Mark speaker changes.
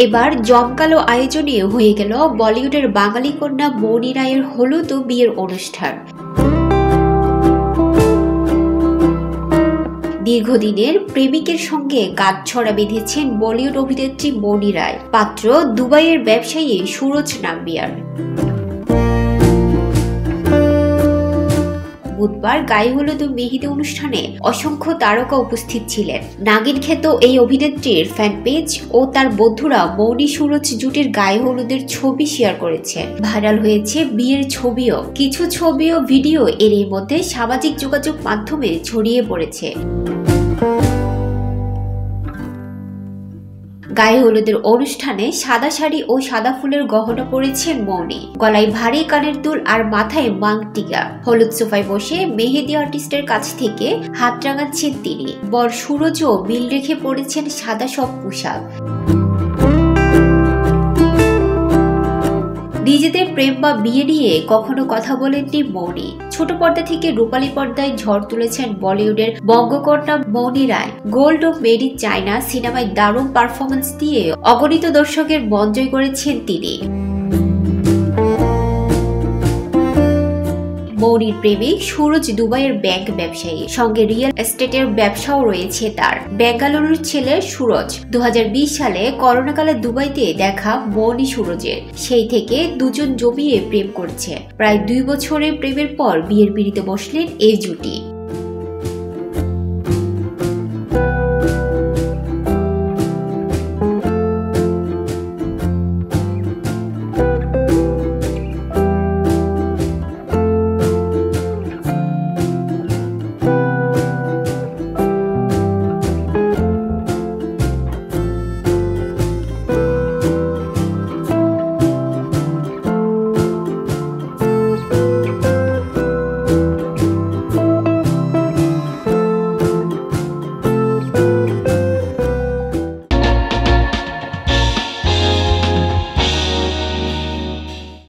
Speaker 1: এবার জমকালো আয়োজনে হয়ে গেল বলিউডের বাঙালি কন্যা মৌনি রায়ের হলুদ ও বিয়ের অনুষ্ঠান। দীর্ঘদিনের প্রেমিকের সঙ্গে গাঁটছড়া বেঁধেছেন বলিউড অভিনেত্রী মৌনি রায়। পাত্র দুবাইয়ের ব্যবসায়ী সুরজ নাম্বিয়ার। বুধবার গায়ে হলুদ ও মেহেদি অনুষ্ঠানে অসংখ্য তারকা উপস্থিত ছিলেন। নাগিন খ্যাত এই অভিনেত্রীর ফ্যান পেজ ও তার বন্ধুরা মৌনি সুরজ জুটির গায়ে হলুদের ছবি শেয়ার করেছে। ভাইরাল হয়েছে বিয়ের ছবিও। কিছু ছবি ও ভিডিও এরই মধ্যে সামাজিক যোগাযোগ মাধ্যমে ছড়িয়ে পড়েছে। গায়ে হলুদের অনুষ্ঠানে সাদা শাড়ি ও সাদা ফুলের গহনা পরেছেন মৌনি। গলায় ভারী কানের দুল আর মাথায় মাং টিকা। হলুদ সোফায় বসে মেহেদি আর্টিস্টের কাছ থেকে হাত রাঙাচ্ছেন তিনি। বর সুরজও মিল রেখে পরেছেন সাদা সব পোশাক। নিজেদের প্রেম বা বিয়ে নিয়ে কখনো কথা বলেননি মৌনি। ছোট পর্দা থেকে রূপালী পর্দায় ঝড় তুলেছেন বলিউডের বঙ্গকন্যা মৌনি রায়। গোল্ড ও মেড ইন চায়না সিনেমায় দারুণ পারফরমেন্স দিয়ে অগণিত দর্শকের মন জয় করেছেন তিনি। মৌনির প্রেমিক সুরজ দুবাইয়ের ব্যাংক ব্যবসায়ী, সঙ্গে রিয়েল এস্টেটের ব্যবসাও রয়েছে তার। বেঙ্গালুরুর ছেলে সুরজ। 2020 সালে করোনাকালে দুবাইতে দেখা মৌনি সুরজের। সেই থেকে দুজন জমিয়ে প্রেম করছে। প্রায় 2 বছরের প্রেমের পর বিয়ের পিঁড়িতে বসলেন এই জুটি।